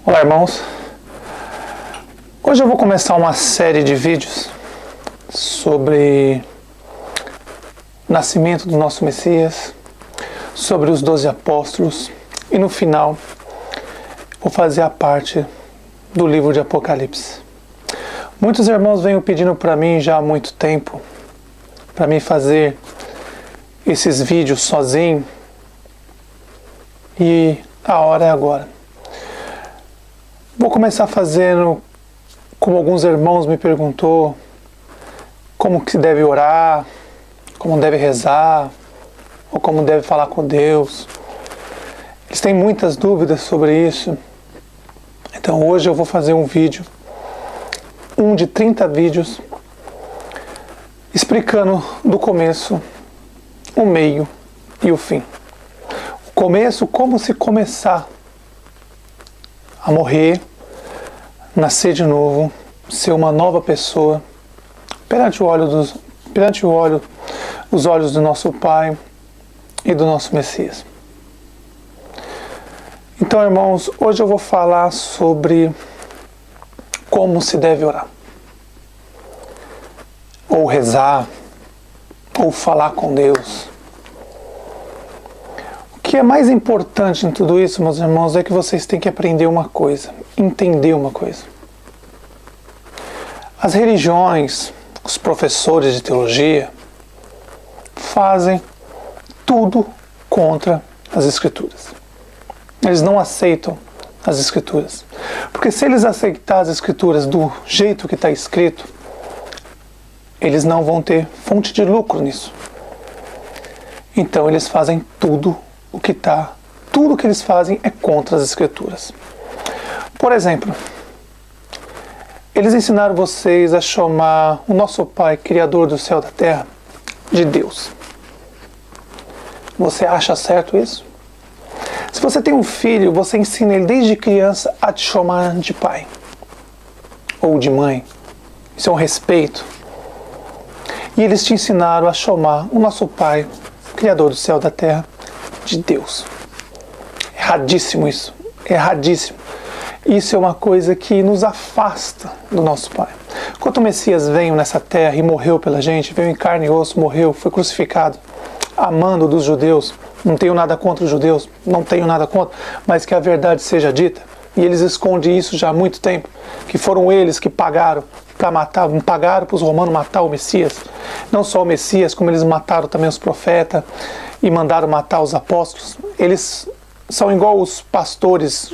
Olá, irmãos. Hoje eu vou começar uma série de vídeos sobre o nascimento do nosso Messias, sobre os 12 apóstolos e no final vou fazer a parte do livro de Apocalipse. Muitos irmãos vêm pedindo para mim já há muito tempo para mim fazer esses vídeos sozinho e a hora é agora. Vou começar fazendo como alguns irmãos me perguntou, como que se deve orar, como deve rezar, ou como deve falar com Deus. Eles têm muitas dúvidas sobre isso. Então hoje eu vou fazer um vídeo, um de 30 vídeos, explicando do começo, o meio e o fim. O começo, como se começar a morrer, nascer de novo, ser uma nova pessoa perante os olhos do nosso Pai e do nosso Messias. Então, irmãos, hoje eu vou falar sobre como se deve orar, ou rezar, ou falar com Deus. O que é mais importante em tudo isso, meus irmãos, é que vocês têm que aprender uma coisa, entender uma coisa. As religiões, os professores de teologia, fazem tudo contra as Escrituras. Eles não aceitam as Escrituras. Porque se eles aceitarem as Escrituras do jeito que está escrito, eles não vão ter fonte de lucro nisso. Então eles fazem tudo que eles fazem é contra as Escrituras. Por exemplo, eles ensinaram vocês a chamar o nosso Pai, Criador do céu e da terra, de Deus. Você acha certo isso? Se você tem um filho, você ensina ele desde criança a te chamar de pai ou de mãe. Isso é um respeito. E eles te ensinaram a chamar o nosso Pai, Criador do céu e da terra, de Deus. Erradíssimo isso. Erradíssimo. Isso é uma coisa que nos afasta do nosso Pai. Quando o Messias veio nessa terra e morreu pela gente, veio em carne e osso, morreu, foi crucificado, amando dos judeus, não tenho nada contra os judeus, não tenho nada contra, mas que a verdade seja dita, e eles escondem isso já há muito tempo, que foram eles que pagaram para matar, pagaram para os romanos matar o Messias, não só o Messias, como eles mataram também os profetas e mandaram matar os apóstolos. Eles são igual os pastores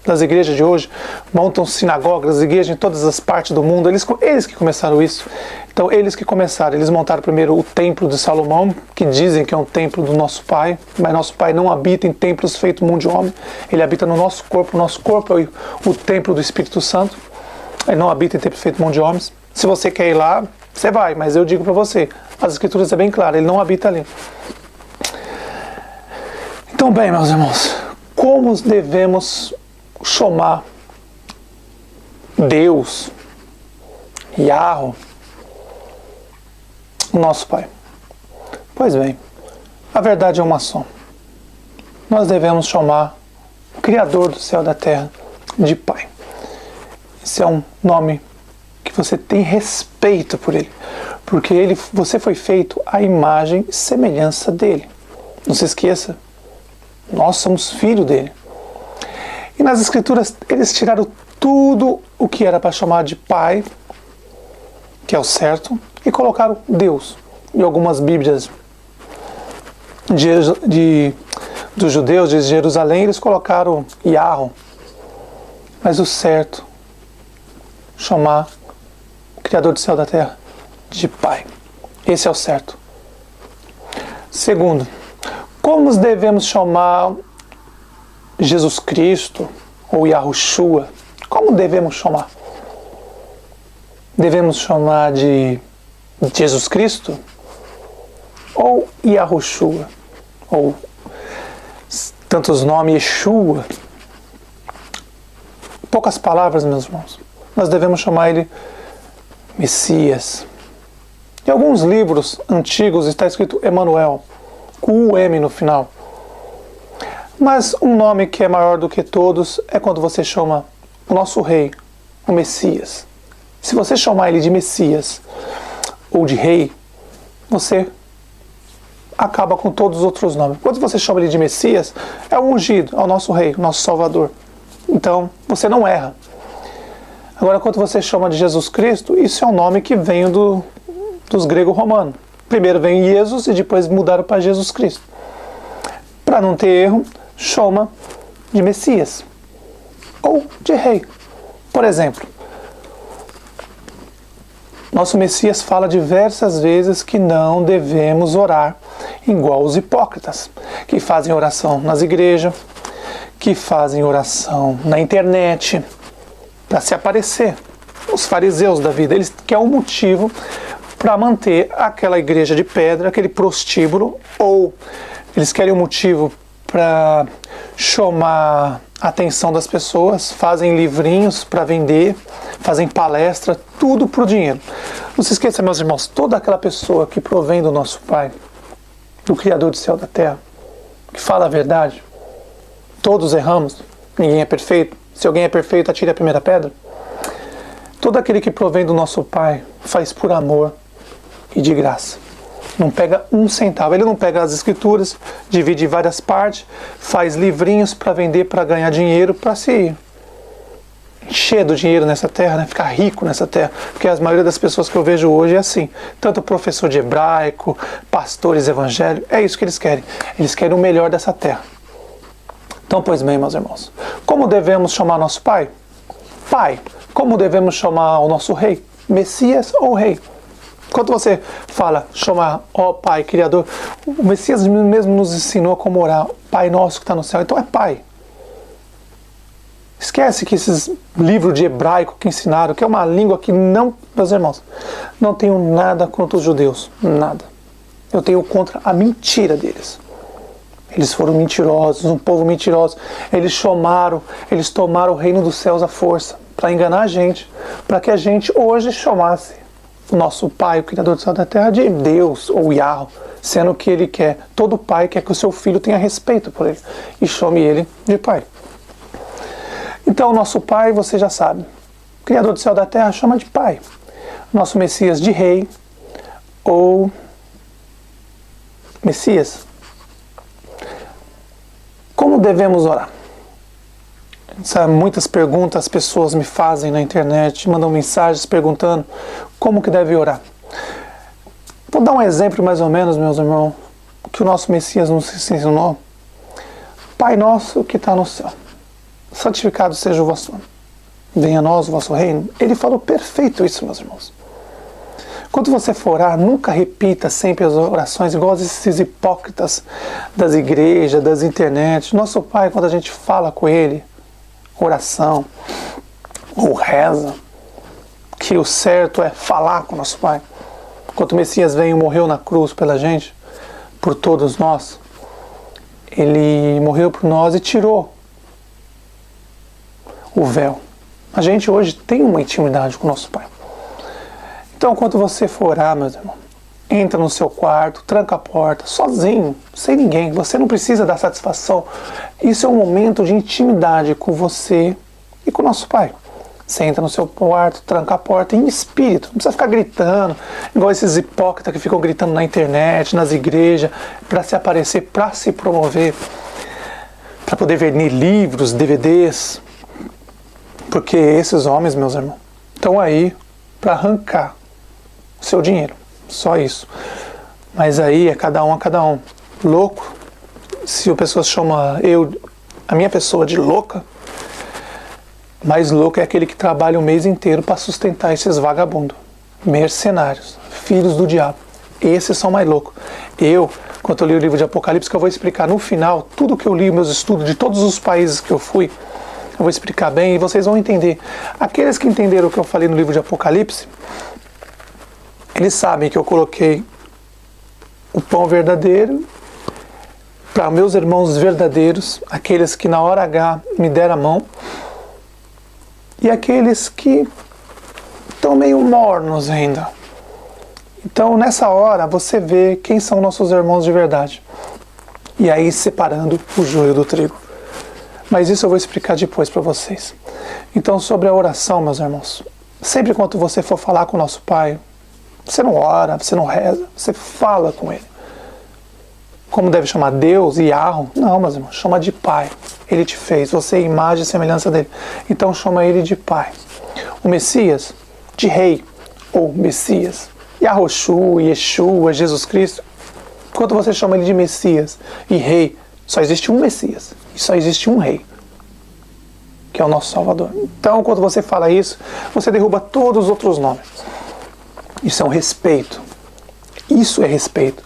das igrejas de hoje, montam sinagogas, igrejas em todas as partes do mundo, eles que começaram isso. Então eles que começaram, eles montaram primeiro o templo de Salomão, que dizem que é um templo do nosso Pai, mas nosso Pai não habita em templos feitos mundo de homem, ele habita no nosso corpo é o templo do Espírito Santo, ele não habita em templos feitos mundo de homens. Se você quer ir lá, você vai, mas eu digo para você, as Escrituras é bem claras, ele não habita ali. Então, bem, meus irmãos, como devemos chamar Deus, Yahweh, o nosso Pai? Pois bem, a verdade é uma só. Nós devemos chamar o Criador do céu e da terra de Pai. Esse é um nome que você tem respeito por Ele, porque você foi feito à imagem e semelhança dEle. Não se esqueça, nós somos filhos dEle. E nas Escrituras eles tiraram tudo o que era para chamar de Pai, que é o certo, e colocaram Deus. Em algumas Bíblias dos judeus de Jerusalém, eles colocaram Yahweh. Mas o certo, chamar o Criador do céu e da terra de Pai. Esse é o certo. Segundo, como devemos chamar Jesus Cristo ou Yahushua? Como devemos chamar? Devemos chamar de Jesus Cristo ou Yahushua? Ou tantos nomes, Yeshua? Poucas palavras, meus irmãos. Nós devemos chamar ele Messias. Em alguns livros antigos está escrito Emanuel, com o M no final. Mas um nome que é maior do que todos é quando você chama o nosso rei, o Messias, se você chamar ele de Messias ou de rei, você acaba com todos os outros nomes. Quando você chama ele de Messias, é o ungido, é o nosso rei, o nosso salvador. Então, você não erra. Agora, quando você chama de Jesus Cristo, isso é um nome que vem dos grego-romanos. Primeiro vem Jesus e depois mudaram para Jesus Cristo. Para não ter erro, chama de Messias ou de rei. Por exemplo, nosso Messias fala diversas vezes que não devemos orar igual os hipócritas, que fazem oração nas igrejas, que fazem oração na internet, para se aparecer. Os fariseus da vida, eles querem um motivo para manter aquela igreja de pedra, aquele prostíbulo, ou eles querem um motivo para chamar a atenção das pessoas, fazem livrinhos para vender, fazem palestra, tudo por dinheiro. Não se esqueça, meus irmãos, toda aquela pessoa que provém do nosso Pai, do Criador do céu e da terra, que fala a verdade, todos erramos, ninguém é perfeito. Se alguém é perfeito, atire a primeira pedra. Todo aquele que provém do nosso Pai faz por amor e de graça. Não pega um centavo. Ele não pega as escrituras, divide em várias partes, faz livrinhos para vender, para ganhar dinheiro, para se encher do dinheiro nessa terra, né? Ficar rico nessa terra. Porque a maioria das pessoas que eu vejo hoje é assim. Tanto professor de hebraico, pastores evangélicos, é isso que eles querem. Eles querem o melhor dessa terra. Então, pois bem, meus irmãos, como devemos chamar nosso Pai? Pai. Como devemos chamar o nosso Rei? Messias ou Rei? Quando você fala, chama, ó Pai, Criador, o Messias mesmo nos ensinou como orar, Pai nosso que está no céu, então é Pai. Esquece que esses livros de hebraico que ensinaram, que é uma língua que não, meus irmãos, não tenho nada contra os judeus, nada. Eu tenho contra a mentira deles. Eles foram mentirosos, um povo mentiroso. Eles tomaram o reino dos céus à força, para enganar a gente, para que a gente hoje chamasse o nosso Pai, o Criador do céu e da terra, de Deus ou Yahweh, sendo que Ele quer, todo pai quer que o seu filho tenha respeito por ele e chame ele de Pai. Então, o nosso Pai, você já sabe, Criador do céu e da terra, chama de Pai. Nosso Messias de Rei ou Messias. Como devemos orar? Muitas perguntas as pessoas me fazem na internet, mandam mensagens perguntando como que deve orar. Vou dar um exemplo mais ou menos, meus irmãos, que o nosso Messias nos ensinou. Pai nosso que está no céu, santificado seja o vosso nome. Venha a nós o vosso reino. Ele falou perfeito isso, meus irmãos. Quando você for orar, nunca repita sempre as orações igual esses hipócritas das igrejas, das internet. Nosso Pai, quando a gente fala com Ele, oração ou reza, que o certo é falar com nosso Pai. Quando o Messias veio e morreu na cruz pela gente, por todos nós, Ele morreu por nós e tirou o véu. A gente hoje tem uma intimidade com o nosso Pai. Então, quando você for orar, meus irmãos, entra no seu quarto, tranca a porta, sozinho, sem ninguém. Você não precisa dar satisfação. Isso é um momento de intimidade com você e com o nosso Pai. Você entra no seu quarto, tranca a porta em espírito. Não precisa ficar gritando, igual esses hipócritas que ficam gritando na internet, nas igrejas, para se aparecer, para se promover, para poder vender livros, DVDs. Porque esses homens, meus irmãos, estão aí para arrancar o seu dinheiro. Só isso. Mas aí é cada um. Louco, se a pessoa chama a minha pessoa de louca, mais louco é aquele que trabalha o mês inteiro para sustentar esses vagabundos, mercenários, filhos do diabo. Esses são mais loucos. Quando eu li o livro de Apocalipse, que eu vou explicar no final, tudo que eu li, meus estudos de todos os países que eu fui, eu vou explicar bem e vocês vão entender. Aqueles que entenderam o que eu falei no livro de Apocalipse, eles sabem que eu coloquei o pão verdadeiro para meus irmãos verdadeiros, aqueles que na hora H me deram a mão, e aqueles que estão meio mornos ainda. Então, nessa hora, você vê quem são nossos irmãos de verdade. E aí, separando o joio do trigo. Mas isso eu vou explicar depois para vocês. Então, sobre a oração, meus irmãos, sempre quando você for falar com o nosso Pai, você não ora, você não reza, você fala com Ele. Como deve chamar Deus, Yahweh? Não, meus irmãos, chama de Pai. Ele te fez, você é imagem e semelhança dele. Então chama Ele de Pai. O Messias, de Rei, ou Messias. Yahushua, Yeshua, Jesus Cristo. Quando você chama Ele de Messias e Rei, só existe um Messias e só existe um Rei, que é o nosso Salvador. Então, quando você fala isso, você derruba todos os outros nomes. Isso é um respeito. Isso é respeito.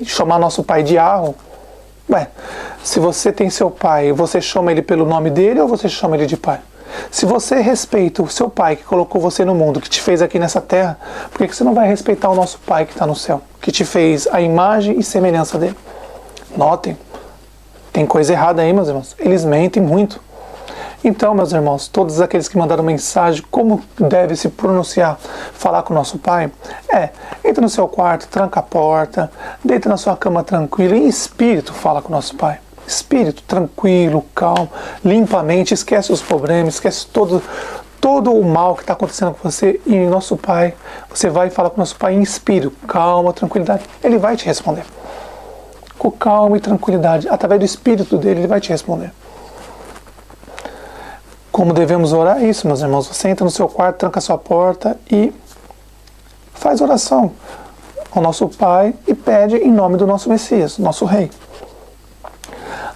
E chamar nosso Pai de Yahweh, se você tem seu pai, você chama ele pelo nome dele ou você chama ele de pai? Se você respeita o seu pai que colocou você no mundo, que te fez aqui nessa terra, por que você não vai respeitar o nosso Pai que está no céu, que te fez a imagem e semelhança dele? Notem, tem coisa errada aí, meus irmãos. Eles mentem muito. Então, meus irmãos, todos aqueles que mandaram mensagem, como deve se pronunciar, falar com o nosso Pai? Entra no seu quarto, tranca a porta, deita na sua cama tranquilo, em espírito fala com o nosso Pai. Espírito tranquilo, calmo, limpa a mente, esquece os problemas, esquece todo o mal que está acontecendo com você, e nosso Pai, você vai falar com o nosso Pai em espírito, calma, tranquilidade, Ele vai te responder. Com calma e tranquilidade, através do espírito dele, Ele vai te responder. Como devemos orar? Isso, meus irmãos. Você entra no seu quarto, tranca a sua porta e faz oração ao nosso Pai e pede em nome do nosso Messias, nosso Rei.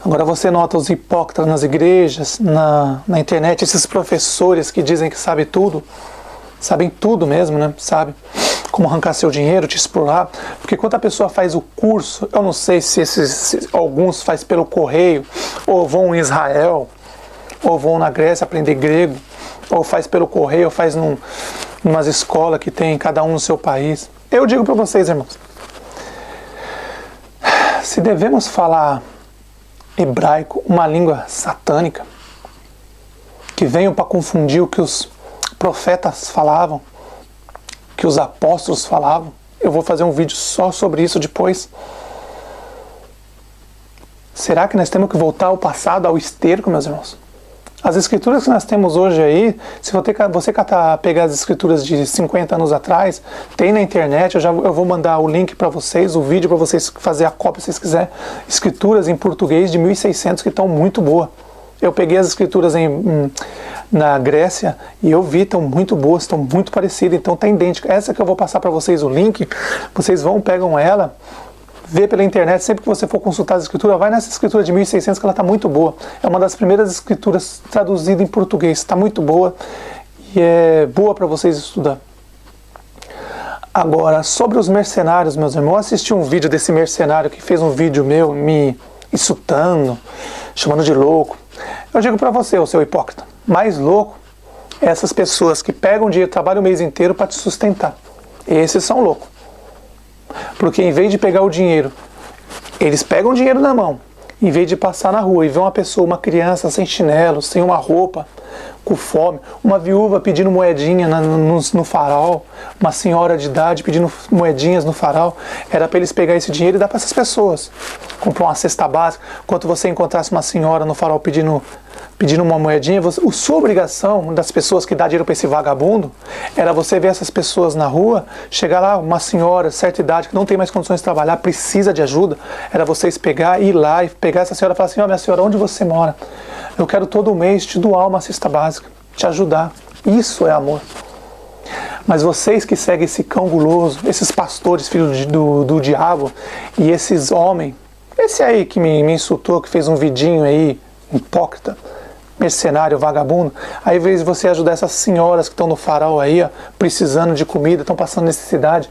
Agora você nota os hipócritas nas igrejas, na internet, esses professores que dizem que sabem tudo mesmo, né? Sabe como arrancar seu dinheiro, te explorar. Porque quando a pessoa faz o curso, eu não sei se alguns faz pelo correio, ou vão em Israel, ou vão na Grécia aprender grego, ou faz pelo correio, ou faz numas escolas que tem cada um no seu país. Eu digo para vocês, irmãos, se devemos falar hebraico, uma língua satânica, que veio para confundir o que os profetas falavam, que os apóstolos falavam, eu vou fazer um vídeo só sobre isso depois. Será que nós temos que voltar ao passado, ao esterco, meus irmãos? As escrituras que nós temos hoje aí, se você pegar as escrituras de 50 anos atrás, tem na internet, eu vou mandar o link para vocês, o vídeo para vocês fazer a cópia se vocês quiserem. Escrituras em português de 1600 que estão muito boas. Eu peguei as escrituras na Grécia e eu vi, estão muito boas, estão muito parecidas, então está idêntica. Essa que eu vou passar para vocês o link, vocês pegam ela, vê pela internet, sempre que você for consultar a escritura, vai nessa escritura de 1600 que ela está muito boa. É uma das primeiras escrituras traduzidas em português, está muito boa e é boa para vocês estudar. Agora, sobre os mercenários, meus irmãos, eu assisti um vídeo desse mercenário que fez um vídeo meu me insultando, chamando de louco. Eu digo para você, ô seu hipócrita, mais louco é essas pessoas que pegam dinheiro, trabalham o mês inteiro para te sustentar. Esses são loucos. Porque em vez de pegar o dinheiro, eles pegam o dinheiro na mão, em vez de passar na rua e ver uma pessoa, uma criança sem chinelo, sem uma roupa, com fome, uma viúva pedindo moedinha no farol, uma senhora de idade pedindo moedinhas no farol, era para eles pegar esse dinheiro e dar para essas pessoas. Comprar uma cesta básica. Quando você encontrasse uma senhora no farol pedindo uma moedinha, sua obrigação das pessoas que dá dinheiro para esse vagabundo era você ver essas pessoas na rua, chegar lá, uma senhora de certa idade que não tem mais condições de trabalhar, precisa de ajuda, era vocês ir lá e pegar essa senhora e falar assim, minha senhora, onde você mora? Eu quero todo mês te doar uma cesta básica, te ajudar. Isso é amor. Mas vocês que seguem esse cão guloso, esses pastores, filhos do diabo, e esses homens, esse aí que me insultou, que fez um vidinho aí, hipócrita, mercenário, vagabundo, aí, ao invés de você ajudar essas senhoras que estão no farol aí, ó, precisando de comida, estão passando necessidade,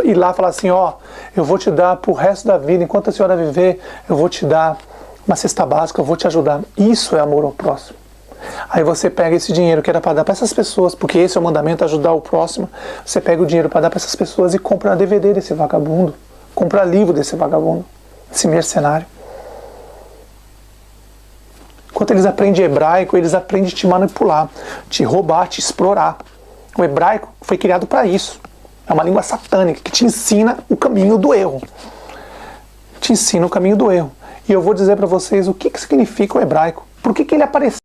ir lá e falar assim, eu vou te dar pro resto da vida, enquanto a senhora viver, eu vou te dar uma cesta básica, eu vou te ajudar. Isso é amor ao próximo. Aí você pega esse dinheiro que era para dar para essas pessoas, porque esse é o mandamento, ajudar o próximo, você pega o dinheiro para dar para essas pessoas e compra DVD desse vagabundo, compra livro desse vagabundo, esse mercenário. Enquanto eles aprendem hebraico, eles aprendem a te manipular, te roubar, te explorar. O hebraico foi criado para isso. É uma língua satânica que te ensina o caminho do erro. Te ensina o caminho do erro. E eu vou dizer para vocês o que significa o hebraico. Por que ele apareceu